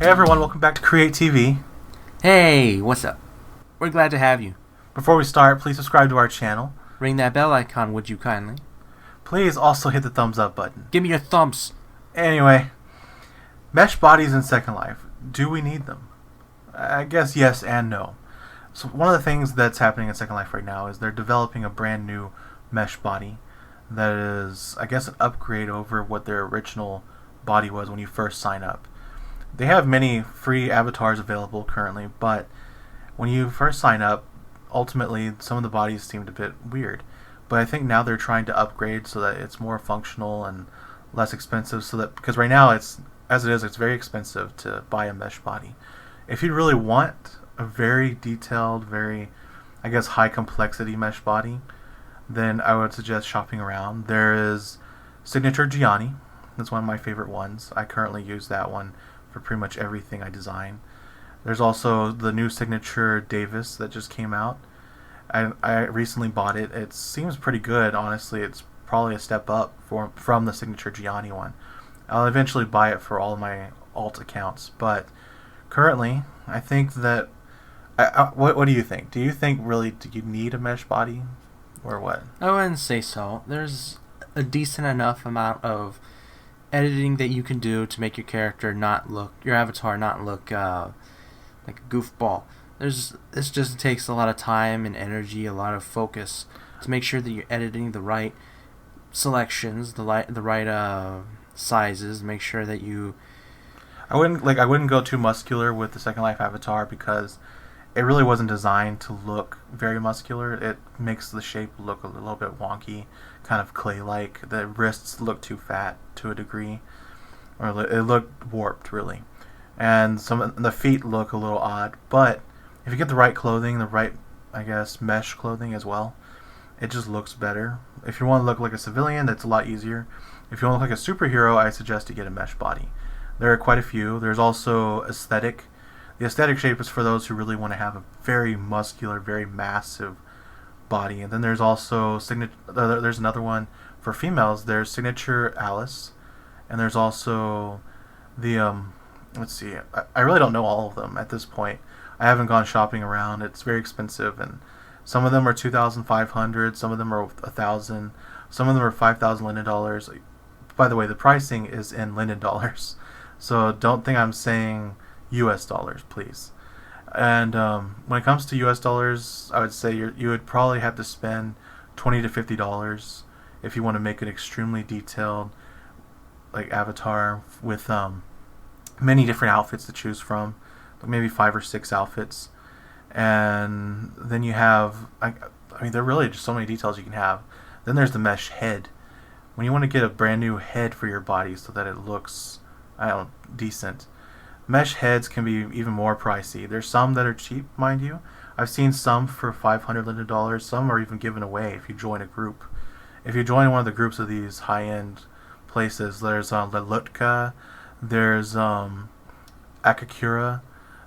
everyone, welcome back to Create TV. Hey, what's up? We're glad to have you. Before we start, please subscribe to our channel. Ring that bell icon, would you kindly? Please also hit the thumbs up button. Give me your thumbs. Anyway, mesh bodies in Second Life. Do we need them? I guess yes and no. So one of the things that's happening in Second Life right now is they're developing a brand new mesh body that is, I guess, an upgrade over what their original body was when you first sign up. They have many free avatars available currently, but when you first sign up, ultimately some of the bodies seemed a bit weird. But I think now they're trying to upgrade so that it's more functional and less expensive, so that because right now it's very expensive to buy a mesh body. If you really want a very detailed, very, I guess, high complexity mesh body, then I would suggest shopping around. There is Signature Gianni. That's one of my favorite ones. I currently use that one for pretty much everything I design. There's also the new Signature Davis that just came out. I recently bought it. It seems pretty good, honestly. It's probably a step up from the Signature Gianni one. I'll eventually buy it for all of my alt accounts, but currently, I think that... What do you think? Do you think really do you need a mesh body, or what? I wouldn't say so. There's a decent enough amount of editing that you can do to make your character your avatar not look like a goofball. This just takes a lot of time and energy, a lot of focus to make sure that you're editing the right selections, the right sizes. Make sure that you. I wouldn't go too muscular with the Second Life avatar because it really wasn't designed to look very muscular. It makes the shape look a little bit wonky, kind of clay-like. The wrists look too fat to a degree, or it looked warped really, and the feet look a little odd. But if you get the right clothing, the right, I guess, mesh clothing as well, it just looks better. If you want to look like a civilian, that's a lot easier. If you want to look like a superhero, I suggest you get a mesh body. There are quite a few. There's also aesthetic. The aesthetic shape is for those who really want to have a very muscular, very massive body. And then there's also there's another one for females. There's Signature Alice, and there's also the let's see. I really don't know all of them at this point. I haven't gone shopping around. It's very expensive, and some of them are 2,500. Some of them are 1,000. Some of them are 5,000 Linden dollars. By the way, the pricing is in Linden dollars, so don't think I'm saying U.S. dollars, please. And when it comes to U.S. dollars, I would say you would probably have to spend $20 to $50 if you want to make an extremely detailed like avatar with many different outfits to choose from, maybe 5 or 6 outfits. And then you have, I mean, there are really just so many details you can have. Then there's the mesh head. When you want to get a brand new head for your body so that it looks, decent, mesh heads can be even more pricey. There's some that are cheap, mind you. I've seen some for 500 Linden dollars. Some are even given away if you join a group. If you join one of the groups of these high-end places, there's Lelutka, there's Akakura.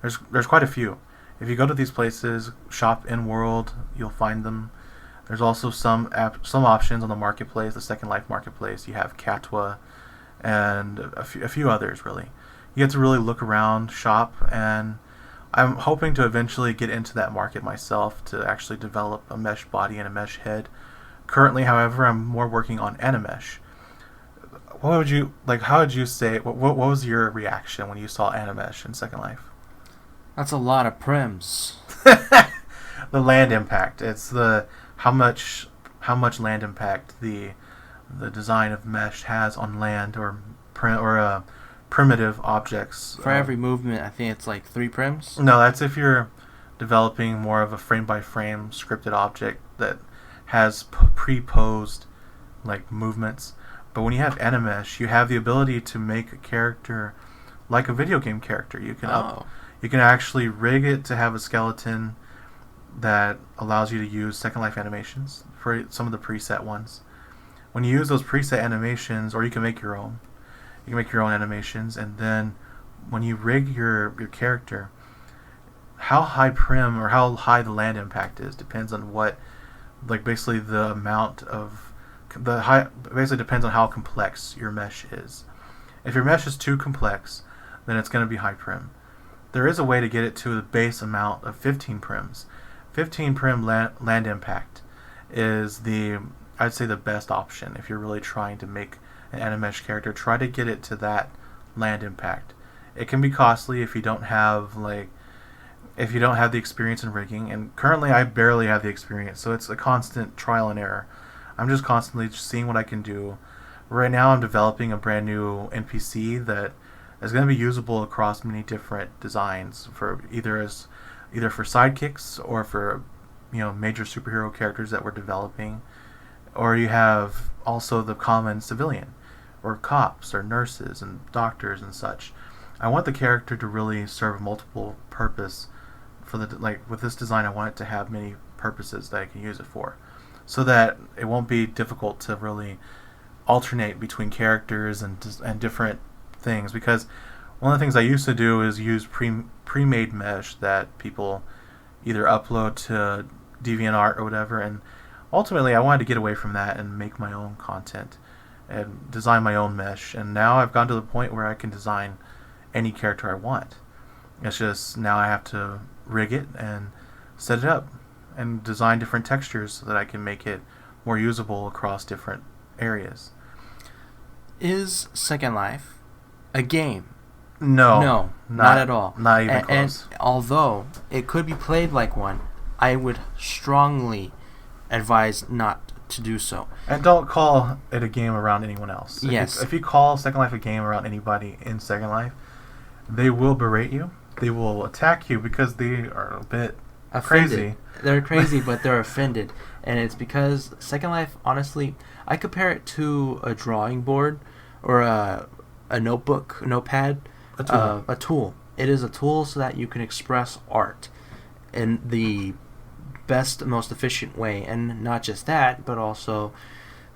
There's quite a few. If you go to these places, shop in world, you'll find them. There's also some options on the marketplace, the Second Life marketplace. You have Katwa and a few others really. You get to really look around, shop, and I'm hoping to eventually get into that market myself to actually develop a mesh body and a mesh head. Currently, however, I'm more working on Animesh. How would you say, what was your reaction when you saw Animesh in Second Life? That's a lot of prims. The land impact. It's the how much land impact the design of mesh has on land or primitive objects. For every movement, I think it's like 3 prims. No, that's if you're developing more of a frame-by-frame scripted object that has pre-posed like movements. But when you have Animesh, you have the ability to make a character like a video game character. You can actually rig it to have a skeleton that allows you to use Second Life animations for some of the preset ones. When you use those preset animations, or you can make your own. You can make your own animations, and then when you rig your character, how high prim or how high the land impact is depends on basically the amount of basically depends on how complex your mesh is. If your mesh is too complex, then it's going to be high prim. There is a way to get it to the base amount of 15 prims. 15 prim land impact is I'd say the best option if you're really trying to make an Animesh character. Try to get it to that land impact. It can be costly if you don't have the experience in rigging, and currently I barely have the experience, so it's a constant trial and error. I'm just constantly seeing what I can do. Right now I'm developing a brand new NPC that is going to be usable across many different designs for either for sidekicks or for major superhero characters that we're developing, or you have also the common civilian or cops or nurses and doctors and such. I want the character to really serve multiple purpose for with this design. I want it to have many purposes that I can use it for, so that it won't be difficult to really alternate between characters and different things, because one of the things I used to do is use pre-made mesh that people either upload to DeviantArt or whatever, and ultimately I wanted to get away from that and make my own content and design my own mesh. And now I've gotten to the point where I can design any character I want. It's just now I have to rig it and set it up and design different textures so that I can make it more usable across different areas. Is Second Life a game? No, not at all. Not even close. And although it could be played like one, I would strongly advise not to do so. And don't call it a game around anyone else. Yes. If you call Second Life a game around anybody in Second Life, they will berate you. They will attack you because they are a bit offended. Crazy. They're crazy, but they're offended. And it's because Second Life, honestly, I compare it to a drawing board or a notebook, a notepad, a tool. It is a tool so that you can express art in the best, most efficient way. And not just that, but also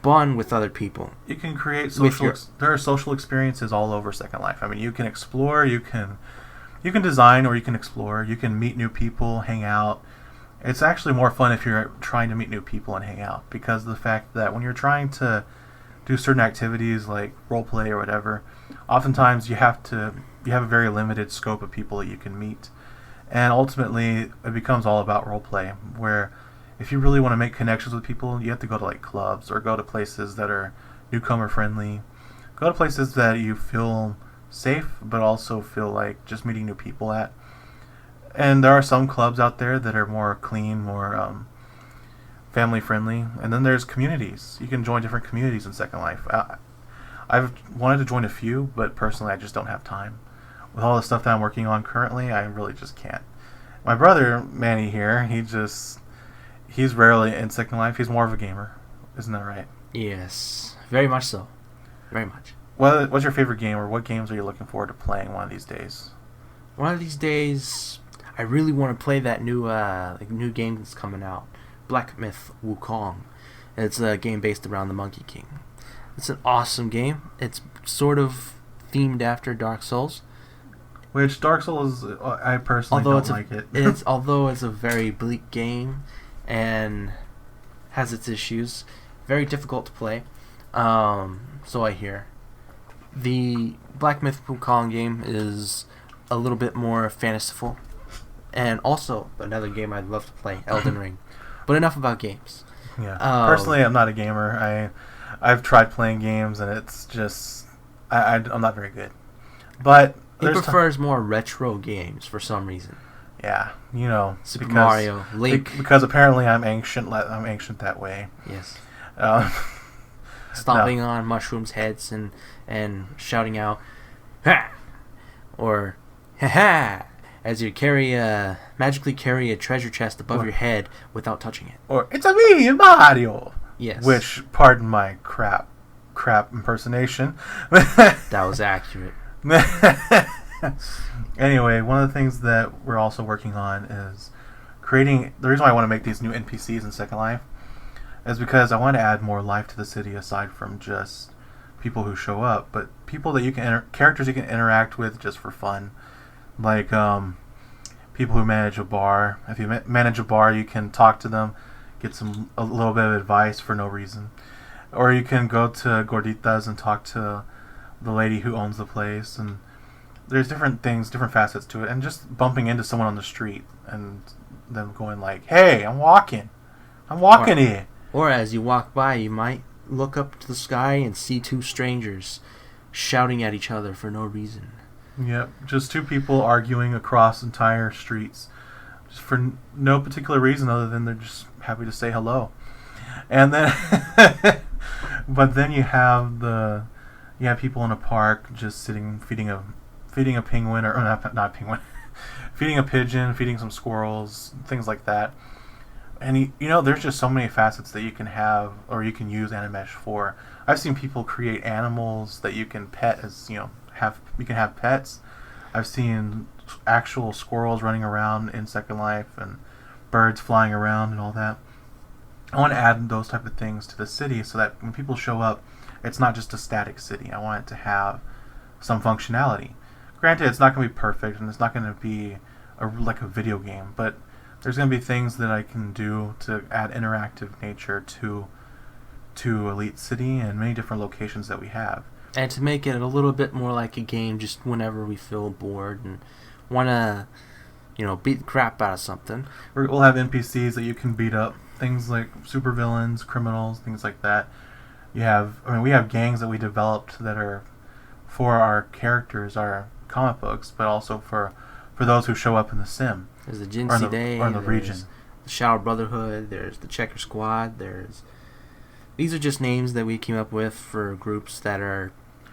bond with other people. You can create social... there are social experiences all over Second Life. I mean, you can explore, you can design, or you can explore. You can meet new people, hang out. It's actually more fun if you're trying to meet new people and hang out, because of the fact that when you're trying to do certain activities like roleplay or whatever, oftentimes you have a very limited scope of people that you can meet. And ultimately, it becomes all about roleplay, where if you really want to make connections with people, you have to go to like clubs or go to places that are newcomer friendly. Go to places that you feel safe, but also feel like just meeting new people at. And there are some clubs out there that are more clean, more family friendly. And then there's communities. You can join different communities in Second Life. I've wanted to join a few, but personally I just don't have time. With all the stuff that I'm working on currently, I really just can't. My brother, Manny here, he's rarely in Second Life. He's more of a gamer. Isn't that right? Yes, very much so. Very much. What's your favorite game, or what games are you looking forward to playing one of these days? One of these days, I really want to play that new game that's coming out, Black Myth Wukong. It's a game based around the Monkey King. It's an awesome game. It's sort of themed after Dark Souls. Which Dark Souls, I personally don't like it. Although it's a very bleak game and has its issues, very difficult to play. So I hear. The Black Myth Wukong game is a little bit more fanciful, and also another game I'd love to play, Elden Ring. But enough about games. Yeah. Personally, I'm not a gamer. I've tried playing games, and it's just I'm not very good. But he prefers more retro games for some reason. Yeah, Super Mario, Link. Because apparently I'm ancient. I'm ancient that way. Yes. Stomping on mushrooms' heads and shouting out, "Ha!" or "Ha ha!" as you magically carry a treasure chest above your head without touching it. Or "It's a me, Mario." Yes. Which, pardon my crap impersonation. That was accurate. Anyway, one of the things that we're also working on is creating... The reason why I want to make these new NPCs in Second Life is because I want to add more life to the city aside from just people who show up, but people that you can... characters you can interact with just for fun. Like, people who manage a bar. If you manage a bar, you can talk to them, get a little bit of advice for no reason. Or you can go to Gorditas and talk to the lady who owns the place, and there's different things, different facets to it, and just bumping into someone on the street and them going like, "Hey, I'm walking here." Or as you walk by, you might look up to the sky and see two strangers shouting at each other for no reason. Yep, just two people arguing across entire streets, just for no particular reason other than they're just happy to say hello. And then, but then you have people in a park just sitting, feeding a penguin, or not penguin, feeding a pigeon, feeding some squirrels, things like that. And there's just so many facets that you can have, or you can use Animesh for. I've seen people create animals that you can pet as you can have pets. I've seen actual squirrels running around in Second Life and birds flying around and all that. I want to add those type of things to the city so that when people show up, it's not just a static city. I want it to have some functionality. Granted, it's not going to be perfect and it's not going to be like a video game, but there's going to be things that I can do to add interactive nature to Elite City and many different locations that we have. And to make it a little bit more like a game just whenever we feel bored and want to, beat the crap out of something. We'll have NPCs that you can beat up. Things like supervillains, criminals, things like that. We have gangs that we developed that are for our characters, our comic books, but also for those who show up in the sim. There's the Jinsei Day, or in the region. The Shower Brotherhood, there's the Checker Squad, these are just names that we came up with for groups that are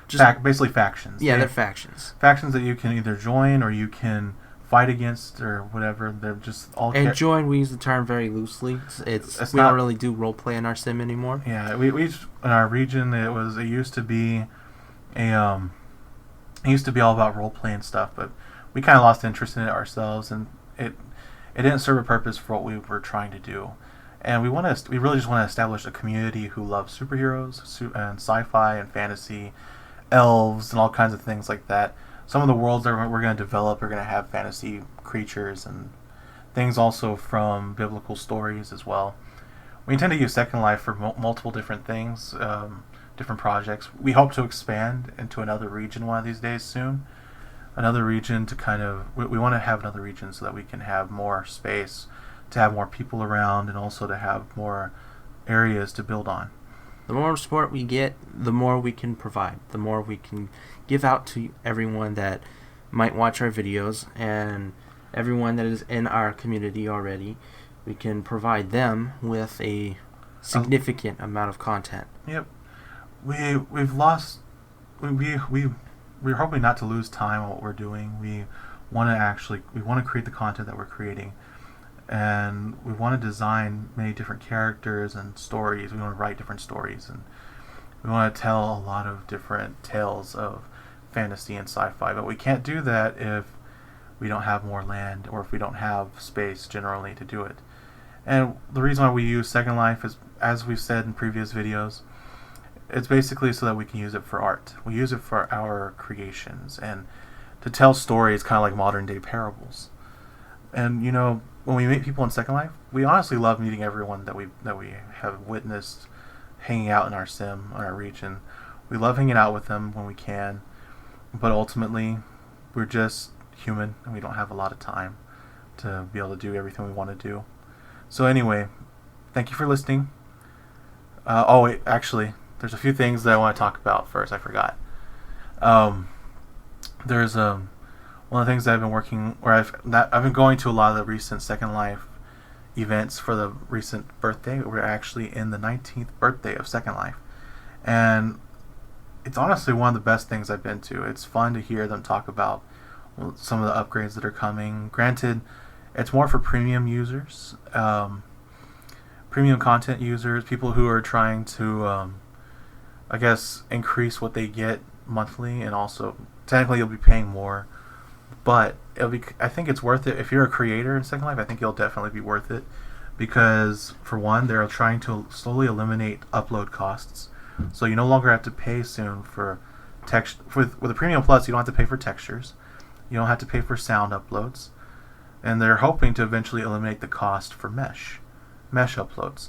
just basically factions. Yeah, they're factions. Factions that you can either join or you can fight against or whatever. They're just all. And join, we use the term very loosely. We don't really do role play in our sim anymore. Yeah, we in our region it used to be all about role play and stuff, but we kind of lost interest in it ourselves, and it didn't serve a purpose for what we were trying to do. And we really just want to establish a community who loves superheroes and sci-fi and fantasy, elves and all kinds of things like that. Some of the worlds that we're going to develop are going to have fantasy creatures and things also from biblical stories as well. We intend to use Second Life for multiple different things, different projects. We hope to expand into another region one of these days soon. Another region to we want to have another region so that we can have more space, to have more people around, and also to have more areas to build on. The more support we get, the more we can provide, the more we can give out to everyone that might watch our videos and everyone that is in our community already. We can provide them with a significant amount of content. Yep. We're hoping not to lose time on what we're doing. We want to create the content that we're creating. And we want to design many different characters and stories. We want to write different stories, and we want to tell a lot of different tales of fantasy and sci-fi. But we can't do that if we don't have more land or if we don't have space generally to do it. And the reason why we use Second Life is, as we've said in previous videos, it's basically so that we can use it for art. We use it for our creations and to tell stories kind of like modern day parables. And when we meet people in Second Life, we honestly love meeting everyone that we have witnessed hanging out in our sim, in our region. We love hanging out with them when we can, but ultimately, we're just human and we don't have a lot of time to be able to do everything we want to do. So anyway, thank you for listening. Actually, there's a few things that I want to talk about first. I forgot. There's one of the things that I've been working, where I've been going to a lot of the recent Second Life events for the recent birthday. We're actually in the 19th birthday of Second Life, and it's honestly one of the best things I've been to. It's fun to hear them talk about some of the upgrades that are coming. Granted, it's more for premium users, premium content users, people who are trying to, increase what they get monthly, and also technically you'll be paying more. But I think it's worth it. If you're a creator in Second Life, I think you'll definitely be worth it. Because, for one, they're trying to slowly eliminate upload costs. So you no longer have to pay soon for text. With the Premium Plus, you don't have to pay for textures. You don't have to pay for sound uploads. And they're hoping to eventually eliminate the cost for mesh uploads.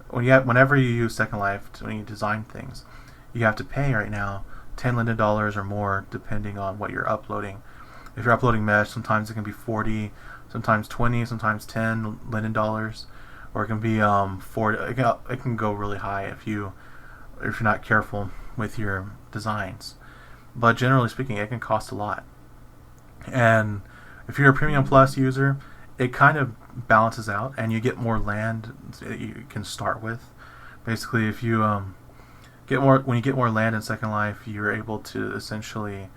Whenever you use Second Life, when you design things, you have to pay right now $10 or more, depending on what you're uploading, If you're uploading mesh, sometimes it can be 40, sometimes 20, sometimes 10 linden dollars, or it can be 40. It can go really high if you're not careful with your designs. But generally speaking, it can cost a lot. And if you're a Premium Plus user, it kind of balances out, and you get more land that you can start with. Basically, if you when you get more land in Second Life, you're able to essentially,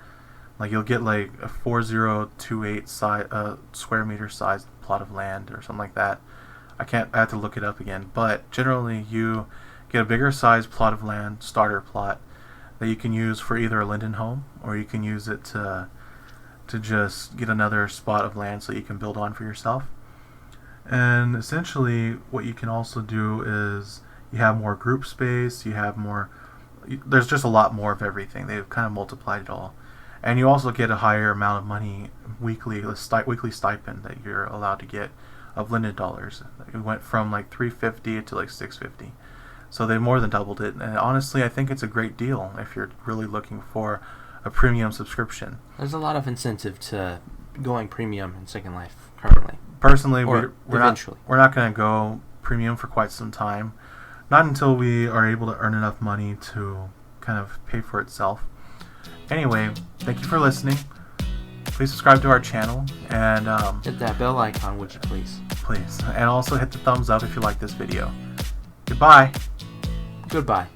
like, you'll get like a 4028 square meter sized plot of land or something like that. I have to look it up again, but generally you get a bigger sized plot of land, starter plot, that you can use for either a linden home, or you can use it to just get another spot of land so you can build on for yourself. And essentially what you can also do is you have more group space, there's just a lot more of everything. They've kind of multiplied it all. And you also get a higher amount of money weekly, weekly stipend that you're allowed to get of linden dollars. It went from like 350 to like 650. So they more than doubled it. And honestly, I think it's a great deal if you're really looking for a premium subscription. There's a lot of incentive to going premium in Second Life currently. Personally, Or we're eventually. not going to go premium for quite some time. Not until we are able to earn enough money to kind of pay for itself. Anyway, thank you for listening. Please subscribe to our channel, and Hit that bell icon, would you please? please, and also hit the thumbs up if you like this video. Goodbye. Goodbye.